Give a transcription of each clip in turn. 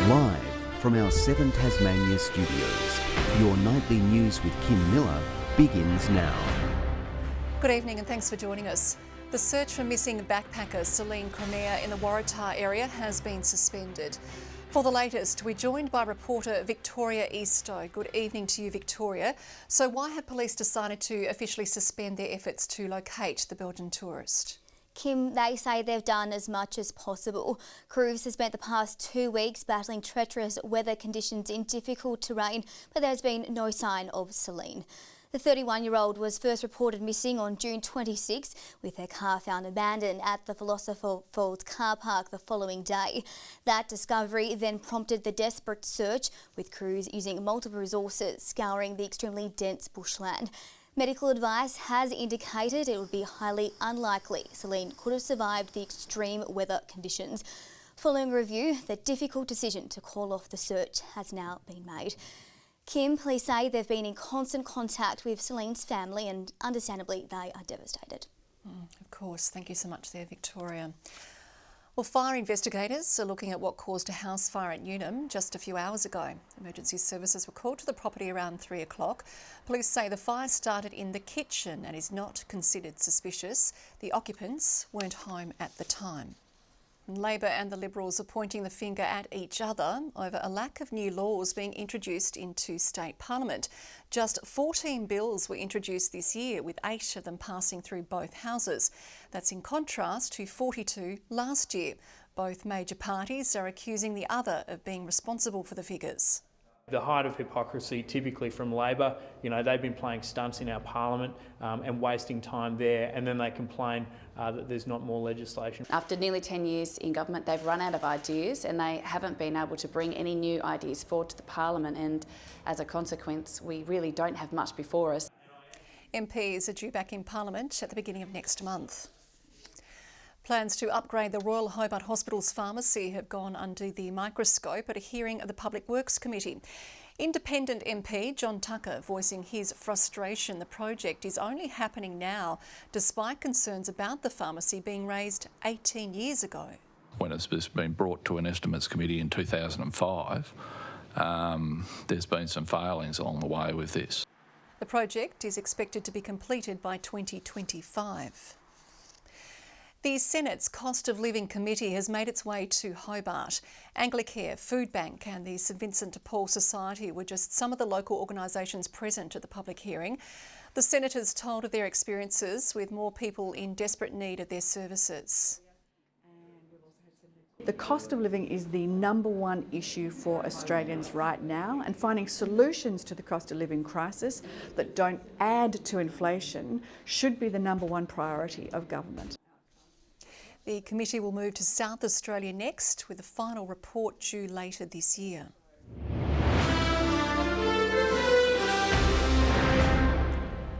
Live from our 7 Tasmania studios, your nightly news with Kim Miller begins now. Good evening and thanks for joining us. The search for missing backpacker Celine Cremere in the Waratah area has been suspended. For the latest, we're joined by reporter Victoria Eastoe. Good evening to you, Victoria. So why have police decided to officially suspend their efforts to locate the Belgian tourist? Kim, they say they've done as much as possible. Crews have spent the past 2 weeks battling treacherous weather conditions in difficult terrain, but there's been no sign of Celine. The 31-year-old was first reported missing on June 26, with her car found abandoned at the Philosopher Falls car park the following day. That discovery then prompted the desperate search, with crews using multiple resources scouring the extremely dense bushland. Medical advice has indicated it would be highly unlikely Celine could have survived the extreme weather conditions. Following a review, the difficult decision to call off the search has now been made. Kim, police say they've been in constant contact with Celine's family and understandably they are devastated. Of course, thank you so much there, Victoria. Well, fire investigators are looking at what caused a house fire at Unum just a few hours ago. Emergency services were called to the property around 3 o'clock. Police say the fire started in the kitchen and is not considered suspicious. The occupants weren't home at the time. Labor and the Liberals are pointing the finger at each other over a lack of new laws being introduced into state parliament. Just 14 bills were introduced this year, with 8 of them passing through both houses. That's in contrast to 42 last year. Both major parties are accusing the other of being responsible for the figures. The height of hypocrisy typically from Labor, they've been playing stunts in our parliament and wasting time there, and then they complain that there's not more legislation. After nearly 10 years in government, they've run out of ideas and they haven't been able to bring any new ideas forward to the parliament, and as a consequence, we really don't have much before us. MPs are due back in parliament at the beginning of next month. Plans to upgrade the Royal Hobart Hospital's pharmacy have gone under the microscope at a hearing of the Public Works Committee. Independent MP John Tucker voicing his frustration the project is only happening now, despite concerns about the pharmacy being raised 18 years ago. When it's been brought to an estimates committee in 2005, there's been some failings along the way with this. The project is expected to be completed by 2025. The Senate's Cost of Living Committee has made its way to Hobart. Anglicare, Food Bank and the St Vincent de Paul Society were just some of the local organisations present at the public hearing. The senators told of their experiences with more people in desperate need of their services. The cost of living is the #1 issue for Australians right now, and finding solutions to the cost of living crisis that don't add to inflation should be the #1 priority of government. The committee will move to South Australia next, with a final report due later this year.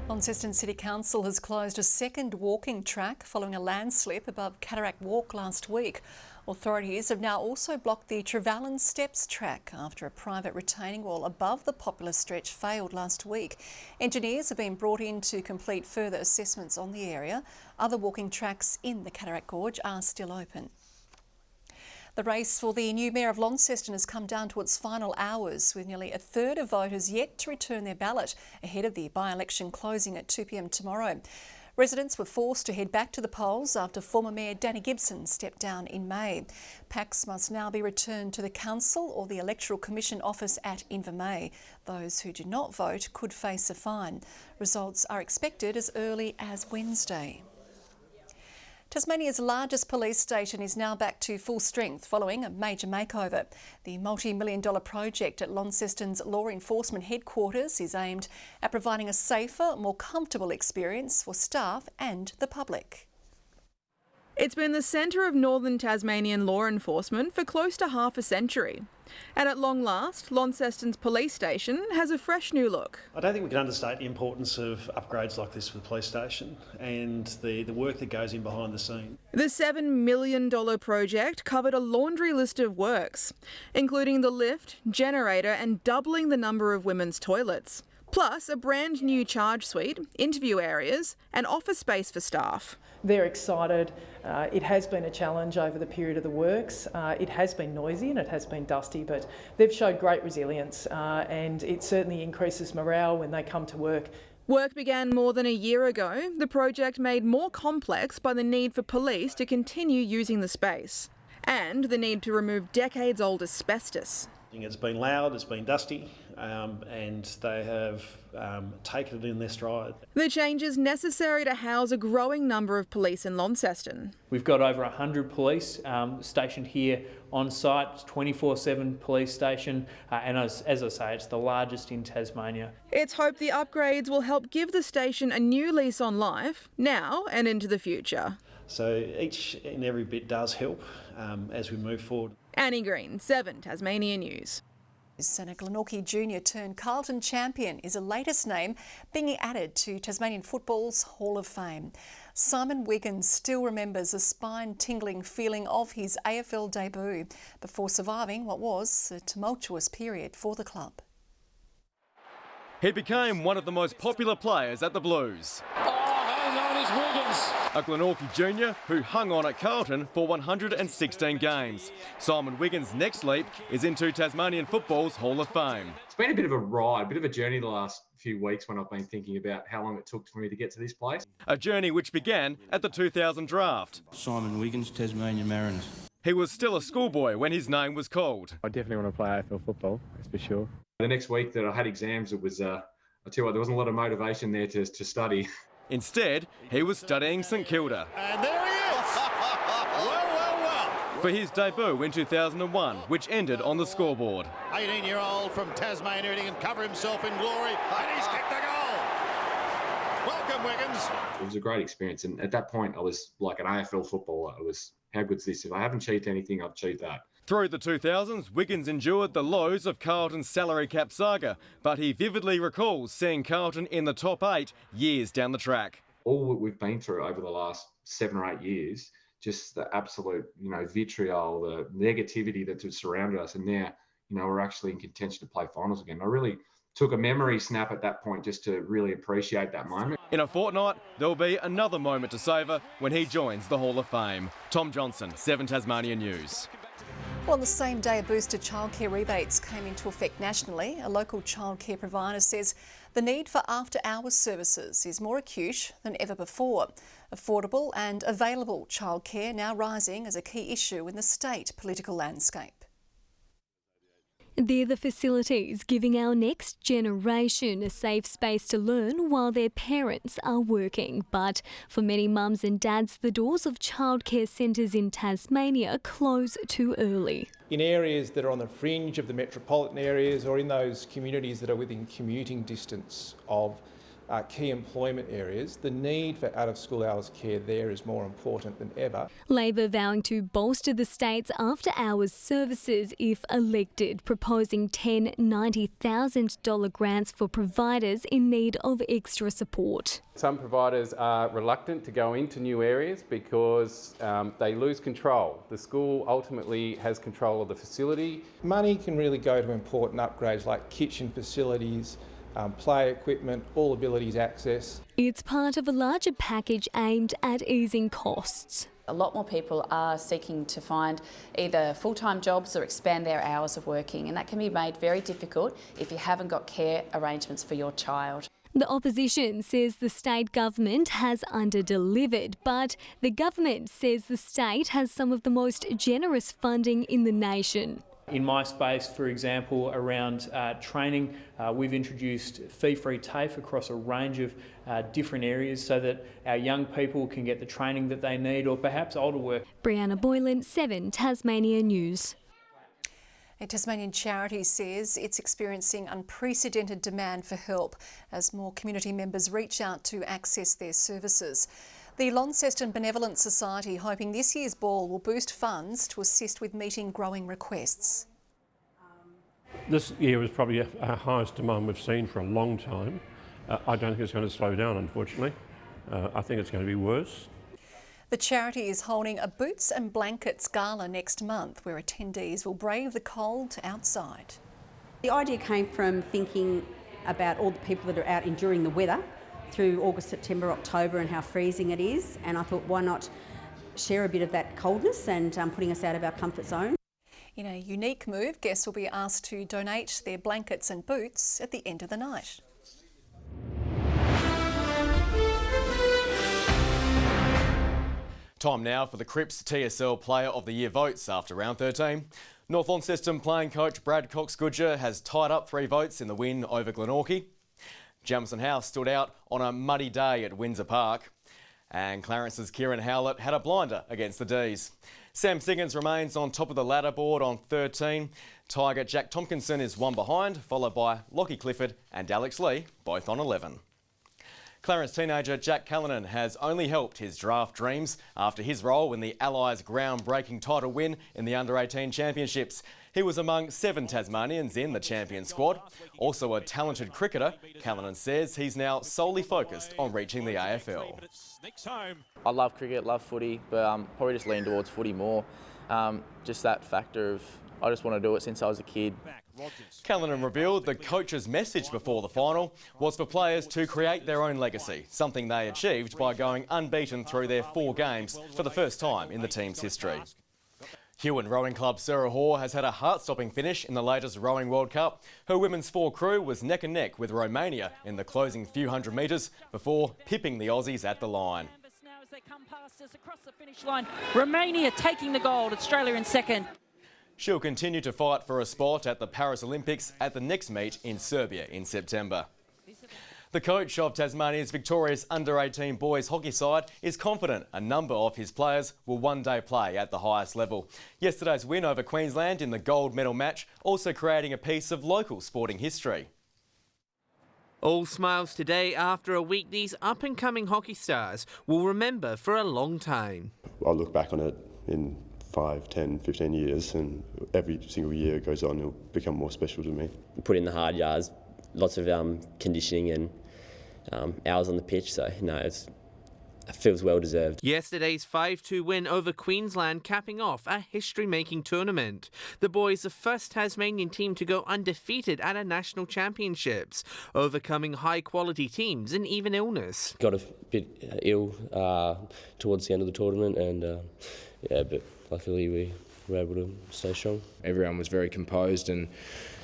Launceston City Council has closed a second walking track following a landslip above Cataract Gorge last week. Authorities have now also blocked the Trevelyan Steps track after a private retaining wall above the popular stretch failed last week. Engineers have been brought in to complete further assessments on the area. Other walking tracks in the Cataract Gorge are still open. The race for the new Mayor of Launceston has come down to its final hours, with nearly a third of voters yet to return their ballot ahead of the by-election closing at 2 p.m. tomorrow. Residents were forced to head back to the polls after former Mayor Danny Gibson stepped down in May. Packs must now be returned to the Council or the Electoral Commission office at Invermay. Those who did not vote could face a fine. Results are expected as early as Wednesday. Tasmania's largest police station is now back to full strength following a major makeover. The multi-million-dollar project at Launceston's law enforcement headquarters is aimed at providing a safer, more comfortable experience for staff and the public. It's been the centre of northern Tasmanian law enforcement for close to half a century. And at long last, Launceston's police station has a fresh new look. I don't think we can understate the importance of upgrades like this for the police station and the work that goes in behind the scene. The $7 million project covered a laundry list of works, including the lift, generator and doubling the number of women's toilets. Plus a brand new charge suite, interview areas and office space for staff. They're excited. It has been a challenge over the period of the works. It has been noisy and it has been dusty, but they've showed great resilience and it certainly increases morale when they come to work. Work began more than a year ago, the project made more complex by the need for police to continue using the space and the need to remove decades-old asbestos. It's been loud, it's been dusty, and they have taken it in their stride. The changes necessary to house a growing number of police in Launceston. We've got over 100 police stationed here on site. It's 24/7 police station, and as I say, it's the largest in Tasmania. It's hoped the upgrades will help give the station a new lease on life, now and into the future. So each and every bit does help as we move forward. Annie Green, 7 Tasmanian News. And a Glenorchy Junior turned Carlton champion is the latest name being added to Tasmanian football's Hall of Fame. Simon Wiggins still remembers the spine-tingling feeling of his AFL debut before surviving what was a tumultuous period for the club. He became one of the most popular players at the Blues. A Glenorchy junior who hung on at Carlton for 116 games. Simon Wiggins' next leap is into Tasmanian football's Hall of Fame. It's been a bit of a ride, a bit of a journey the last few weeks when I've been thinking about how long it took for me to get to this place. A journey which began at the 2000 draft. Simon Wiggins, Tasmanian Mariners. He was still a schoolboy when his name was called. I definitely want to play AFL football, that's for sure. The next week that I had exams, it was, I tell you what, there wasn't a lot of motivation there to study. Instead, he was studying St Kilda. And there he is! Well. For his debut in 2001, which ended on the scoreboard. 18-year-old from Tasmania, he can cover himself in glory, and he's kicked the goal! Welcome, Wiggins! It was a great experience, and at that point I was like an AFL footballer. I was, how good's this? If I haven't achieved anything, I've achieved that. Through the 2000s, Wiggins endured the lows of Carlton's salary cap saga, but he vividly recalls seeing Carlton in the top 8 years down the track. All that we've been through over the last 7 or 8 years, just the absolute, vitriol, the negativity that has surrounded us, and now, we're actually in contention to play finals again. I really took a memory snap at that point just to really appreciate that moment. In a fortnight, there'll be another moment to savour when he joins the Hall of Fame. Tom Johnson, 7 Tasmanian News. Well, on the same day, a boost to childcare rebates came into effect nationally. A local childcare provider says the need for after-hours services is more acute than ever before. Affordable and available childcare now rising as a key issue in the state political landscape. They're the facilities giving our next generation a safe space to learn while their parents are working. But for many mums and dads, the doors of childcare centres in Tasmania close too early. In areas that are on the fringe of the metropolitan areas or in those communities that are within commuting distance of key employment areas, the need for out-of-school hours care there is more important than ever. Labor vowing to bolster the state's after-hours services if elected, proposing $10,000 to $90,000 grants for providers in need of extra support. Some providers are reluctant to go into new areas because they lose control. The school ultimately has control of the facility. Money can really go to important upgrades like kitchen facilities, play equipment, all abilities access. It's part of a larger package aimed at easing costs. A lot more people are seeking to find either full-time jobs or expand their hours of working, and that can be made very difficult if you haven't got care arrangements for your child. The opposition says the state government has under-delivered, but the government says the state has some of the most generous funding in the nation. In my space, for example, around training, we've introduced fee-free TAFE across a range of different areas so that our young people can get the training that they need, or perhaps older work. Brianna Boylan, 7 Tasmania News. A Tasmanian charity says it's experiencing unprecedented demand for help as more community members reach out to access their services. The Launceston Benevolent Society hoping this year's ball will boost funds to assist with meeting growing requests. This year was probably our highest demand we've seen for a long time. I don't think it's going to slow down, unfortunately. I think it's going to be worse. The charity is holding a Boots and Blankets Gala next month where attendees will brave the cold outside. The idea came from thinking about all the people that are out enduring the weather through August, September, October and how freezing it is, and I thought, why not share a bit of that coldness and putting us out of our comfort zone. In a unique move, guests will be asked to donate their blankets and boots at the end of the night. Time now for the Crips TSL Player of the Year votes after round 13. North Launceston playing coach Brad Cox-Goodger has tied up 3 votes in the win over Glenorchy. Jamison House stood out on a muddy day at Windsor Park. And Clarence's Kieran Howlett had a blinder against the D's. Sam Siggins remains on top of the ladder board on 13. Tiger Jack Tompkinson is 1 behind, followed by Lockie Clifford and Alex Lee, both on 11. Clarence teenager Jack Callanan has only helped his draft dreams after his role in the Allies' groundbreaking title win in the Under-18 Championships. He was among 7 Tasmanians in the champion squad. Also a talented cricketer, Callanan says he's now solely focused on reaching the AFL. I love cricket, love footy, but probably just lean towards footy more. Just that factor of I just want to do it since I was a kid. Callanan revealed the coach's message before the final was for players to create their own legacy, something they achieved by going unbeaten through their 4 games for the first time in the team's history. Huon Rowing Club Sarah Hoare has had a heart-stopping finish in the latest Rowing World Cup. Her women's 4 crew was neck and neck with Romania in the closing few hundred metres before pipping the Aussies at the line. As they come past us across the finish line, Romania taking the gold, Australia in second. She'll continue to fight for a spot at the Paris Olympics at the next meet in Serbia in September. The coach of Tasmania's victorious under-18 boys hockey side is confident a number of his players will one day play at the highest level. Yesterday's win over Queensland in the gold medal match also creating a piece of local sporting history. All smiles today after a week these up-and-coming hockey stars will remember for a long time. I'll look back on it in 5, 10, 15 years, and every single year it goes on, it'll become more special to me. Put in the hard yards, lots of conditioning and hours on the pitch, so no, it feels well deserved. Yesterday's 5-2 win over Queensland capping off a history-making tournament. The boys the first Tasmanian team to go undefeated at a national championships, overcoming high-quality teams and even illness. Got a bit ill towards the end of the tournament, and but luckily we were able to stay strong. Everyone was very composed and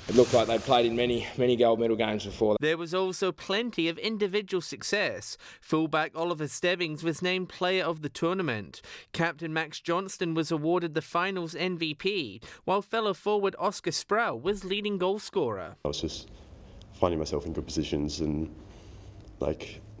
it looked like they'd played in many gold medal games before. There was also plenty of individual success. Fullback Oliver Stebbings was named player of the tournament. Captain Max Johnston was awarded the finals MVP, while fellow forward Oscar Sproul was leading goal scorer. I was just finding myself in good positions and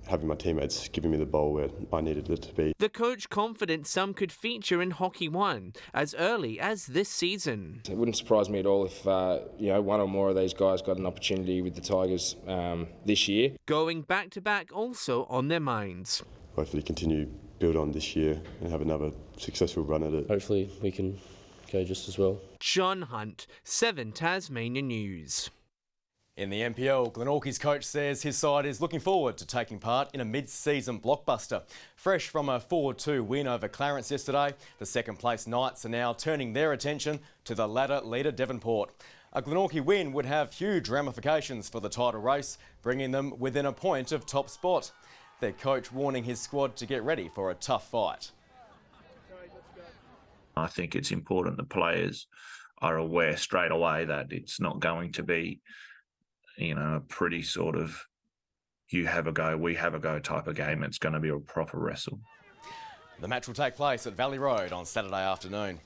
having my teammates giving me the ball where I needed it to be. The coach confident some could feature in Hockey 1 as early as this season. It wouldn't surprise me at all if one or more of these guys got an opportunity with the Tigers this year. Going back-to-back also on their minds. Hopefully continue build on this year and have another successful run at it. Hopefully we can go just as well. John Hunt, 7 Tasmania News. In the NPL, Glenorchy's coach says his side is looking forward to taking part in a mid-season blockbuster. Fresh from a 4-2 win over Clarence yesterday, the second-place Knights are now turning their attention to the ladder leader Devonport. A Glenorchy win would have huge ramifications for the title race, bringing them within a point of top spot. Their coach warning his squad to get ready for a tough fight. I think it's important the players are aware straight away that it's not going to be a pretty sort of you have a go, we have a go type of game. It's going to be a proper wrestle. The match will take place at Valley Road on Saturday afternoon.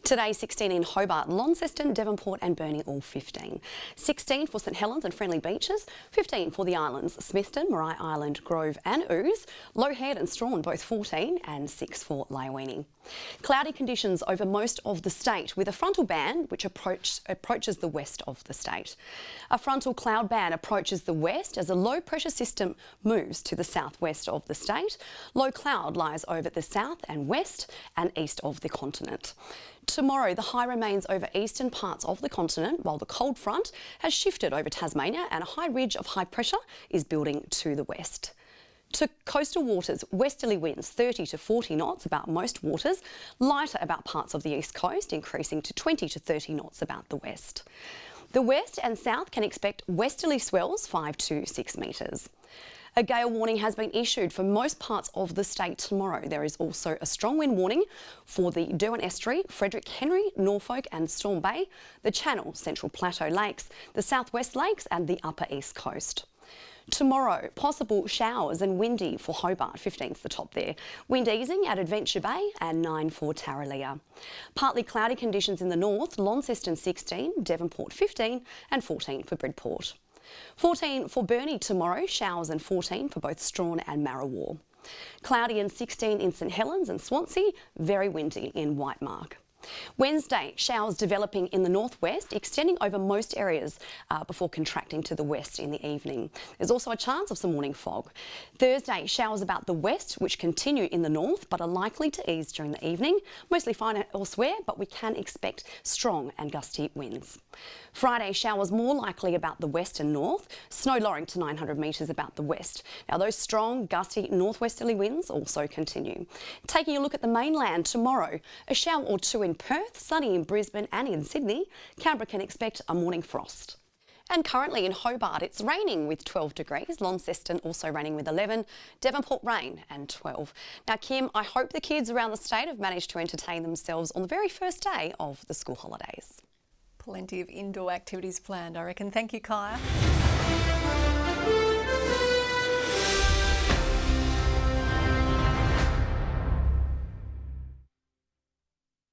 Today, 16 in Hobart, Launceston, Devonport and Burnie all 15. 16 for St Helens and Friendly Beaches, 15 for the islands, Smithton, Marai Island, Grove and Ouse, Low Head and Strawn both 14 and 6 for Laoini. Cloudy conditions over most of the state with a frontal band which approaches the west of the state. A frontal cloud band approaches the west as a low pressure system moves to the southwest of the state. Low cloud lies over the south and west and east of the continent. Tomorrow, the high remains over eastern parts of the continent while the cold front has shifted over Tasmania and a high ridge of high pressure is building to the west. To coastal waters, westerly winds 30 to 40 knots about most waters, lighter about parts of the east coast, increasing to 20 to 30 knots about the west. The west and south can expect westerly swells 5 to 6 metres. A gale warning has been issued for most parts of the state tomorrow. There is also a strong wind warning for the Derwent Estuary, Frederick Henry, Norfolk and Storm Bay, the Channel, Central Plateau Lakes, the Southwest Lakes and the Upper East Coast. Tomorrow, possible showers and windy for Hobart, 15's the top there. Wind easing at Adventure Bay and 9 for Tarraleah. Partly cloudy conditions in the north, Launceston 16, Devonport 15 and 14 for Bridport. 14 for Burnie tomorrow, showers and 14 for both Strawn and Marrawar. Cloudy and 16 in St Helens and Swansea, very windy in Whitemark. Wednesday, showers developing in the northwest, extending over most areas before contracting to the west in the evening. There's also a chance of some morning fog. Thursday, showers about the west, which continue in the north but are likely to ease during the evening. Mostly fine elsewhere, but we can expect strong and gusty winds. Friday, showers more likely about the west and north, snow lowering to 900 metres about the west. Now, those strong, gusty northwesterly winds also continue. Taking a look at the mainland tomorrow, a shower or two in Perth, sunny in Brisbane and in Sydney. Canberra can expect a morning frost. And currently in Hobart, it's raining with 12 degrees. Launceston also raining with 11. Devonport rain and 12. Now, Kim, I hope the kids around the state have managed to entertain themselves on the very first day of the school holidays. Plenty of indoor activities planned, I reckon. Thank you, Kaya.